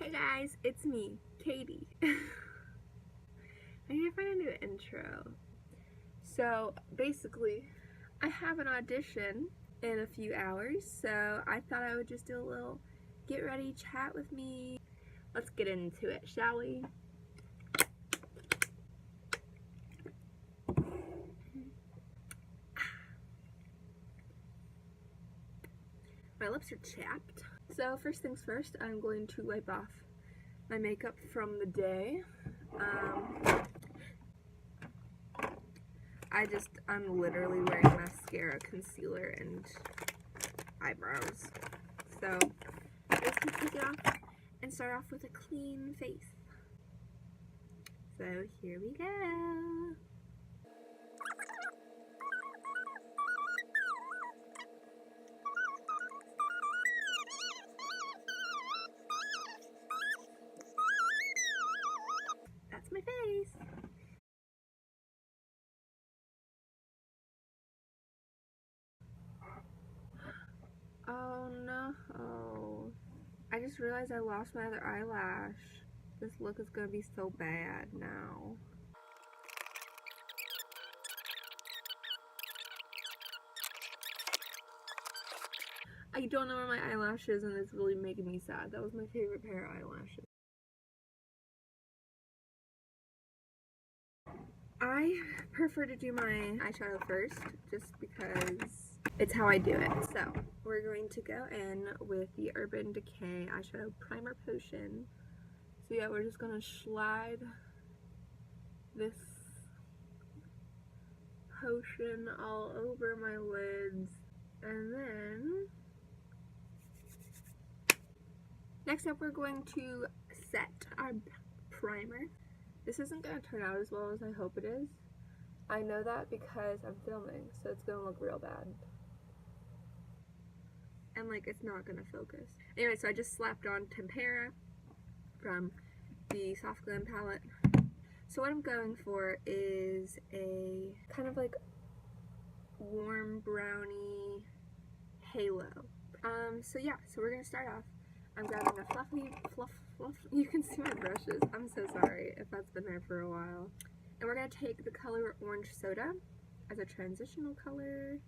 Hey guys, it's me, Katie. I need to find a new intro. So basically, I have an audition in a few hours, so I thought I would just do a little get ready chat with me. Let's get into it, shall we? My lips are chapped. So first things first, I'm going to wipe off my makeup from the day. I'm literally wearing mascara, concealer, and eyebrows. So I'm just gonna take it off and start off with a clean face. So here we go. That's my face. Oh no. I just realized I lost my other eyelash. This look is gonna be so bad now. I don't know where my eyelash is, and it's really making me sad. That was my favorite pair of eyelashes. I prefer to do my eyeshadow first, just because it's how I do it. So we're going to go in with the Urban Decay Eyeshadow Primer Potion. So yeah, we're just gonna slide this potion all over my lids, and then next up we're going to set our primer. This isn't going to turn out as well as I hope it is. I know that because I'm filming, so it's going to look real bad. And like, it's not going to focus. Anyway, so I just slapped on Tempera from the Soft Glam palette. So what I'm going for is a kind of like warm brownie halo. So yeah, so we're going to start off. I'm grabbing a fluffy, you can see my brushes. I'm so sorry if that's been there for a while. And we're going to take the color Orange Soda as a transitional color.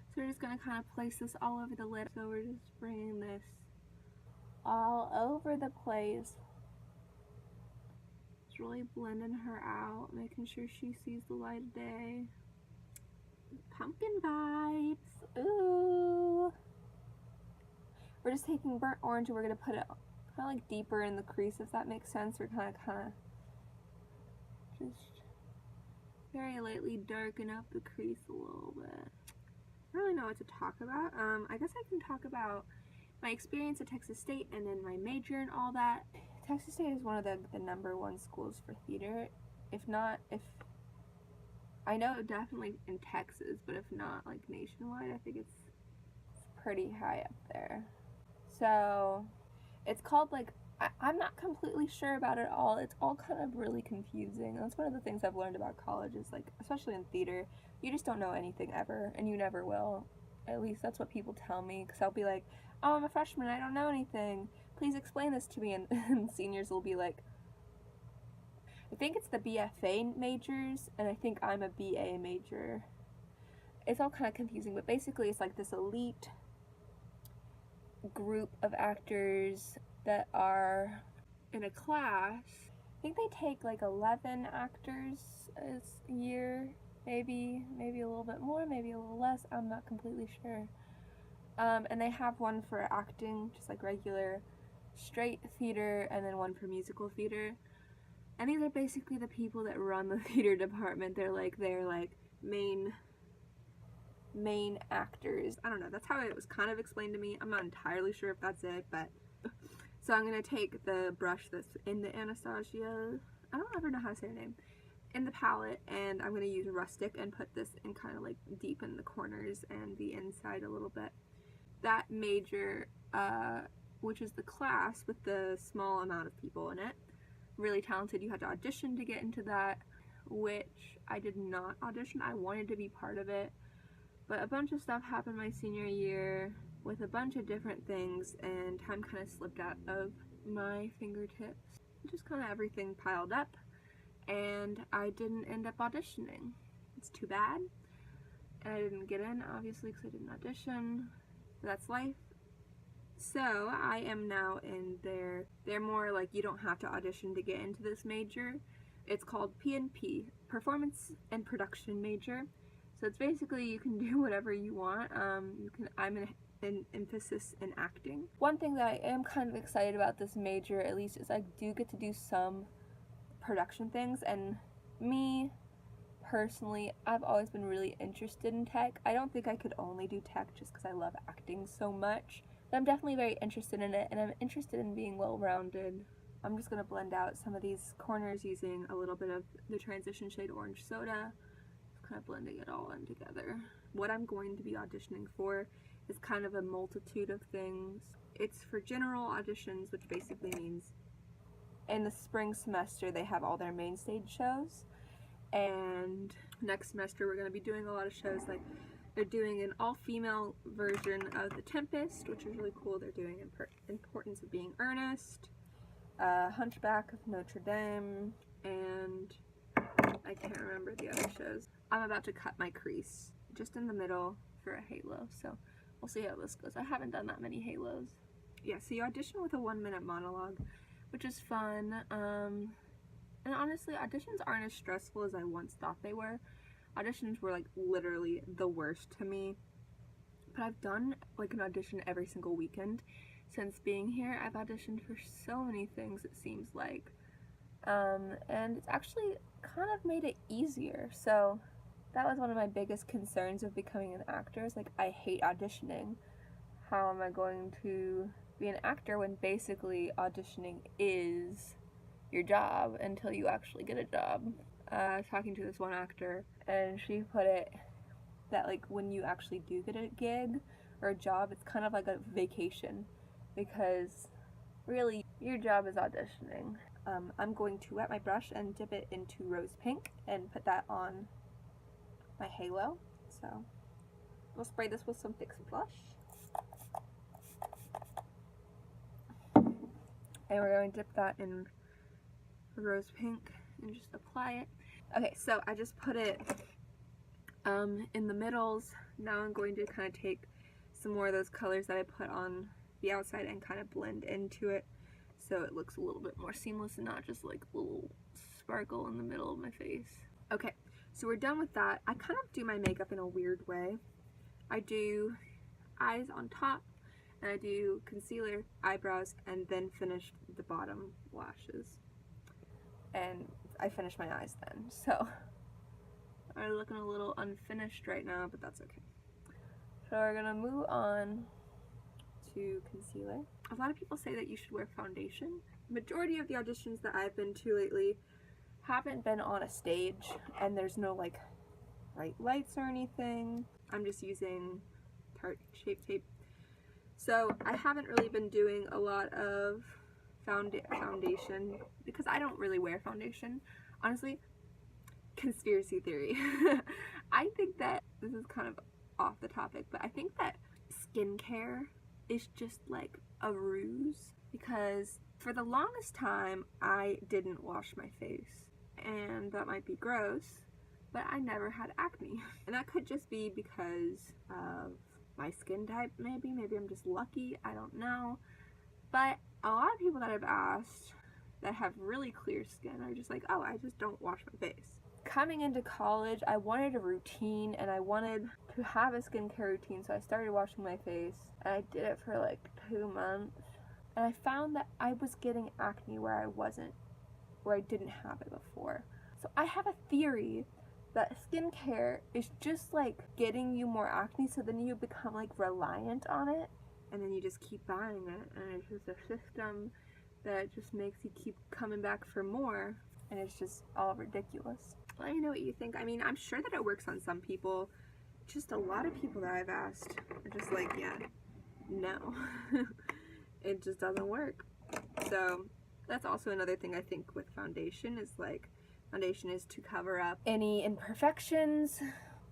So we're just going to kind of place this all over the lid. So we're just bringing this all over the place. Just really blending her out, making sure she sees the light of day. Pumpkin vibes. Ooh. We're just taking burnt orange and we're going to put it kind of like deeper in the crease, if that makes sense. We're kind of just very lightly darken up the crease a little bit. I don't really know what to talk about. I guess I can talk about my experience at Texas State and then my major and all that. Texas State is one of the #1 schools for theater. If I know definitely in Texas, but if not like nationwide, I think it's pretty high up there. So it's called like, I'm not completely sure about it all. It's all kind of really confusing. That's one of the things I've learned about college is like, especially in theater, you just don't know anything ever, and you never will. At least that's what people tell me, because I'll be like, oh, I'm a freshman, I don't know anything. Please explain this to me, and seniors will be like, I think it's the BFA majors, and I think I'm a BA major. It's all kind of confusing, but basically it's like this elite group of actors that are in a class. I think they take like 11 actors a year, maybe a little bit more, maybe a little less, I'm not completely sure. And they have one for acting, just like regular straight theater, and then one for musical theater. And these are basically the people that run the theater department. They're like main actors. I don't know, that's how it was kind of explained to me. I'm not entirely sure if that's it, but so I'm going to take the brush that's in the Anastasia, I don't ever know how to say her name, in the palette, and I'm going to use Rustic and put this in kind of like deep in the corners and the inside a little bit. That major, which is the class with the small amount of people in it, really talented. You had to audition to get into that, which I did not audition. I wanted to be part of it, but a bunch of stuff happened my senior year with a bunch of different things, and time kind of slipped out of my fingertips, just kind of everything piled up, and I didn't end up auditioning. It's too bad. And I didn't get in, obviously, because I didn't audition. But that's life. So I am now in they're more like, you don't have to audition to get into this major. It's called PNP, Performance and Production Major. So it's basically, you can do whatever you want. I'm an emphasis in acting. One thing that I am kind of excited about this major, at least, is I do get to do some production things. And me, personally, I've always been really interested in tech. I don't think I could only do tech just because I love acting so much. But I'm definitely very interested in it, and I'm interested in being well-rounded. I'm just going to blend out some of these corners using a little bit of the transition shade Orange Soda, just kind of blending it all in together. What I'm going to be auditioning for is kind of a multitude of things. It's for general auditions, which basically means in the spring semester they have all their main stage shows, and next semester we're going to be doing a lot of shows. Like, they're doing an all-female version of The Tempest, which is really cool. They're doing Importance of Being Earnest, Hunchback of Notre Dame, and I can't remember the other shows. I'm about to cut my crease just in the middle for a halo, so we'll see how this goes. I haven't done that many halos. Yeah, so you audition with a 1-minute monologue, which is fun. And honestly, auditions aren't as stressful as I once thought they were. Auditions were like literally the worst to me. But I've done like an audition every single weekend since being here. I've auditioned for so many things, it seems like. And it's actually kind of made it easier. So that was one of my biggest concerns of becoming an actor, is like, I hate auditioning. How am I going to be an actor when basically auditioning is your job until you actually get a job? I was talking to this one actor, and she put it that like, when you actually do get a gig or a job, it's kind of like a vacation, because really your job is auditioning. I'm going to wet my brush and dip it into rose pink and put that on my halo. So we'll spray this with some Fix Blush. And we're going to dip that in rose pink and just apply it. Okay, so I just put it in the middles. Now I'm going to kind of take some more of those colors that I put on the outside and kind of blend into it, so it looks a little bit more seamless and not just like a little sparkle in the middle of my face. Okay, so we're done with that. I kind of do my makeup in a weird way. I do eyes on top, and I do concealer, eyebrows, and then finish the bottom lashes. And I finish my eyes then, so I'm looking a little unfinished right now, but that's okay. So we're gonna move on to concealer. A lot of people say that you should wear foundation. Majority of the auditions that I've been to lately haven't been on a stage, and there's no like bright lights or anything. I'm just using Tarte Shape Tape. So I haven't really been doing a lot of foundation because I don't really wear foundation. Honestly, conspiracy theory. I think that, this is kind of off the topic, but I think that skincare is just like a ruse, because for the longest time I didn't wash my face, and that might be gross, but I never had acne. And that could just be because of my skin type, maybe I'm just lucky, I don't know. But a lot of people that I've asked that have really clear skin are just like, oh, I just don't wash my face. Coming into college, I wanted a routine, and I wanted to have a skincare routine, so I started washing my face, and I did it for like 2 months, and I found that I was getting acne where I didn't have it before. So I have a theory that skincare is just like getting you more acne, so then you become like reliant on it, and then you just keep buying it, and it's just a system that just makes you keep coming back for more, and it's just all ridiculous. Let me know what you think. I mean, I'm sure that it works on some people. Just a lot of people that I've asked are just like, yeah, no. It just doesn't work. So that's also another thing I think with foundation, is like, foundation is to cover up any imperfections,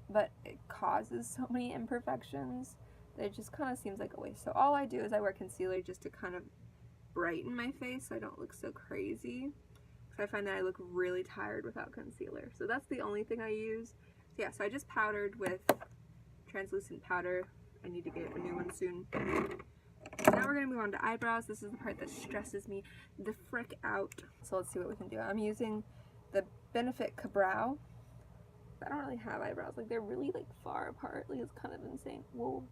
but it causes so many imperfections that it just kind of seems like a waste. So all I do is I wear concealer just to kind of brighten my face so I don't look so crazy. Because I find that I look really tired without concealer. So that's the only thing I use. So yeah, so I just powdered with translucent powder. I need to get a new one soon. So now we're going to move on to eyebrows. This is the part that stresses me the frick out. So let's see what we can do. I'm using the Benefit Ka-Brow. I don't really have eyebrows. Like, they're really, like, far apart. Like, it's kind of insane. Whoa.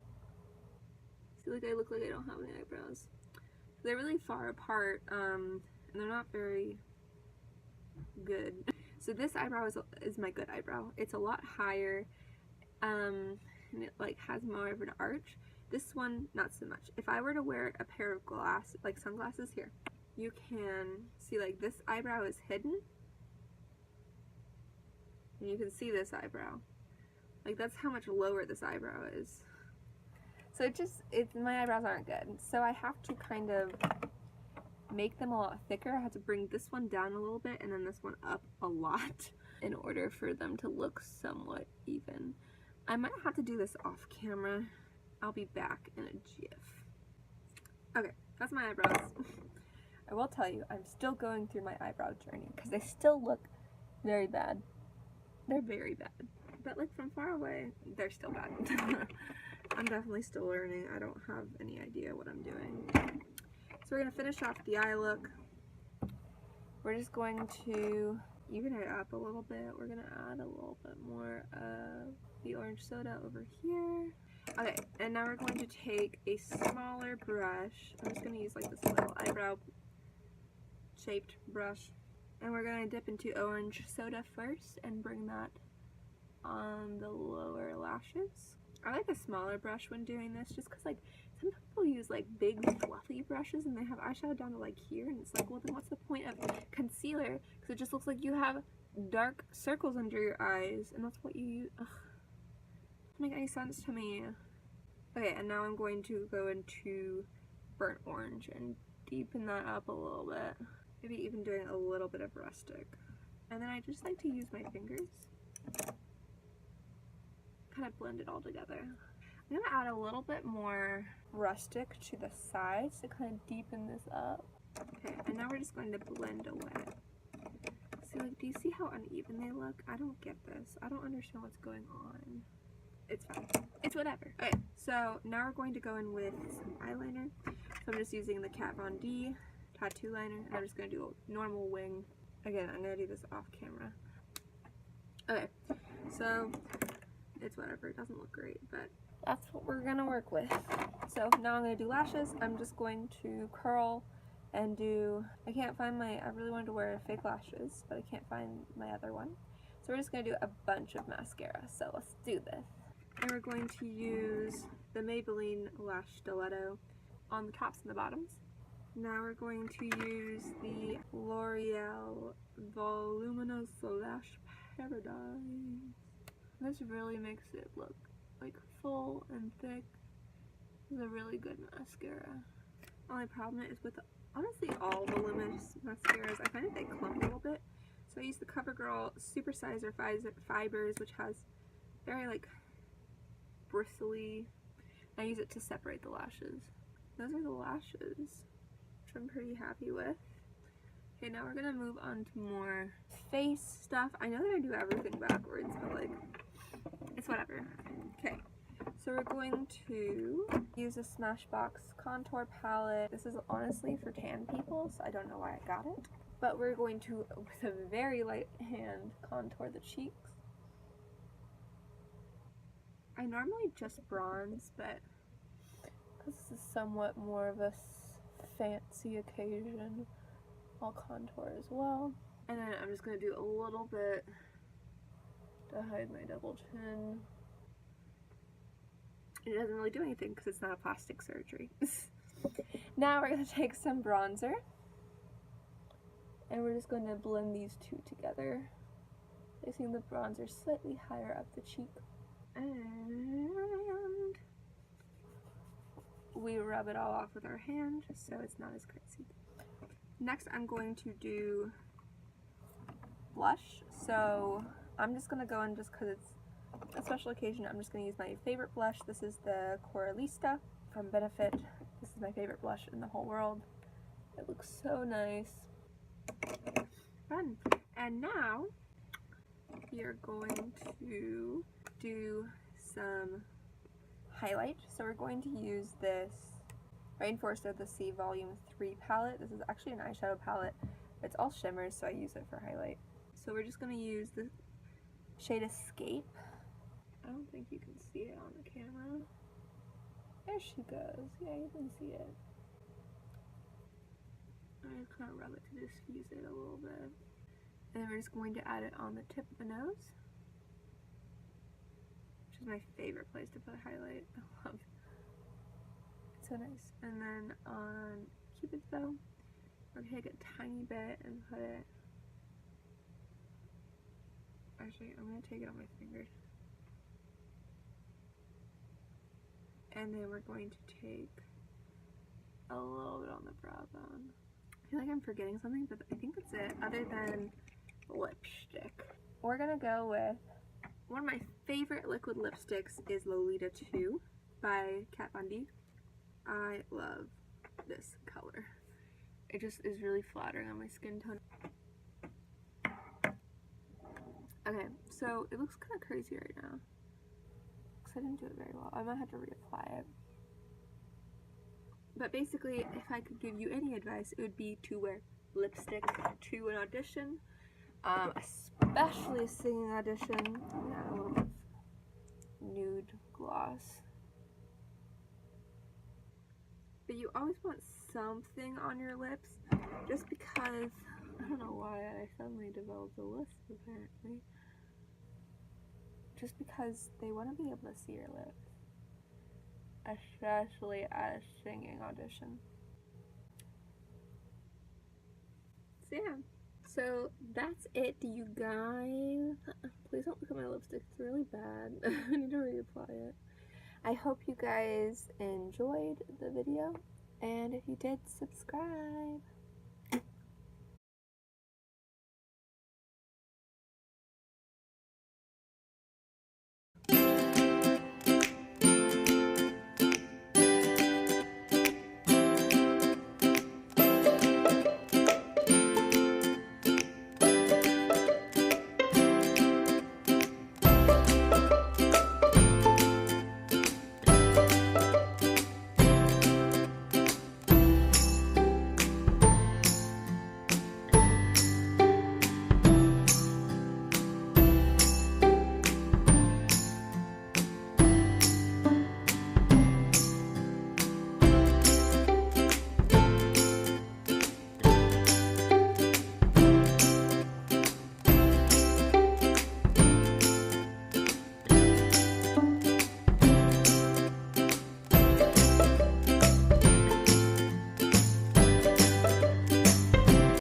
See, like, I look like I don't have any eyebrows. They're really far apart, and they're not very good. So this eyebrow is my good eyebrow. It's a lot higher, and it, like, has more of an arch. This one, not so much. If I were to wear a pair of sunglasses here, you can see, like, this eyebrow is hidden. And you can see this eyebrow. Like, that's how much lower this eyebrow is. So my eyebrows aren't good. So I have to kind of make them a lot thicker. I have to bring this one down a little bit and then this one up a lot in order for them to look somewhat even. I might have to do this off camera. I'll be back in a jiff. Okay, that's my eyebrows. I will tell you, I'm still going through my eyebrow journey because they still look very bad. They're very bad. But like from far away, they're still bad. I'm definitely still learning. I don't have any idea what I'm doing. So we're going to finish off the eye look. We're just going to even it up a little bit. We're going to add a little bit more of the orange soda over here. Okay, and now we're going to take a smaller brush. I'm just going to use like this little eyebrow shaped brush. And we're going to dip into orange soda first and bring that on the lower lashes. I like a smaller brush when doing this just because like some people use like big fluffy brushes and they have eyeshadow down to like here and it's like, well then what's the point of concealer? Because it just looks like you have dark circles under your eyes and that's what you use. Ugh. Doesn't make any sense to me. Okay, and now I'm going to go into burnt orange and deepen that up a little bit. Maybe even doing a little bit of rustic. And then I just like to use my fingers. Kind of blend it all together. I'm going to add a little bit more rustic to the sides to kind of deepen this up. Okay, and now we're just going to blend away. See, like, do you see how uneven they look? I don't get this. I don't understand what's going on. It's fine. It's whatever. Okay, so now we're going to go in with some eyeliner. So I'm just using the Kat Von D tattoo liner, and I'm just going to do a normal wing. Again, I'm going to do this off camera. Okay, so it's whatever. It doesn't look great, but that's what we're going to work with. So now I'm going to do lashes. I'm just going to curl and do, I really wanted to wear fake lashes, but I can't find my other one. So we're just going to do a bunch of mascara. So let's do this. And we're going to use the Maybelline Lash Stiletto on the tops and the bottoms. Now we're going to use the L'Oreal Voluminous Lash Paradise. This really makes it look like full and thick. This is a really good mascara. Only problem is with honestly all voluminous mascaras, I find that they clump a little bit. So I use the CoverGirl Super Sizer Fibers, which has very like bristly. I use it to separate the lashes. Those are the lashes, which I'm pretty happy with. Okay, now we're gonna move on to more face stuff. I know that I do everything backwards, but like, it's whatever. Okay, so we're going to use a Smashbox contour palette. This is honestly for tan people, so I don't know why I got it. But we're going to, with a very light hand, contour the cheeks. I normally just bronze, but this is somewhat more of a fancy occasion, I'll contour as well. And then I'm just going to do a little bit to hide my double chin. It doesn't really do anything because it's not a plastic surgery. Now we're going to take some bronzer. And we're just going to blend these two together, placing the bronzer slightly higher up the cheek. And we rub it all off with our hand just so it's not as crazy. Next I'm going to do blush. So I'm just going to go in just because it's a special occasion. I'm just going to use my favorite blush. This is the Coralista from Benefit. This is my favorite blush in the whole world. It looks so nice. Fun. And now we are going to do some highlight. So we're going to use this Rainforest of the Sea Volume 3 palette. This is actually an eyeshadow palette. It's all shimmers, so I use it for highlight. So we're just going to use the shade Escape. I don't think you can see it on the camera. There she goes. Yeah, you can see it. I just kind of rub it to diffuse it a little bit. And then we're just going to add it on the tip of the nose, which is my favorite place to put highlight. I love it. It's so nice. And then on Cupid's bow, we're going to take a tiny bit and put it. Actually, I'm going to take it on my fingers. And then we're going to take a little bit on the brow bone. I feel like I'm forgetting something, but I think that's it, other than lipstick. We're gonna go with one of my favorite liquid lipsticks is Lolita 2 by Kat Von D. I love this color. It just is really flattering on my skin tone. Okay, so it looks kind of crazy right now. I didn't do it very well. I might have to reapply it. But basically, if I could give you any advice, it would be to wear lipstick to an audition, especially a singing audition. Add a little bit of nude gloss. But you always want something on your lips, just because, I don't know why I suddenly developed a lisp apparently. Just because they want to be able to see your lips, especially at a singing audition. So yeah, so that's it, you guys. Please don't look at my lipstick, it's really bad. I need to reapply it. I hope you guys enjoyed the video, and if you did, subscribe.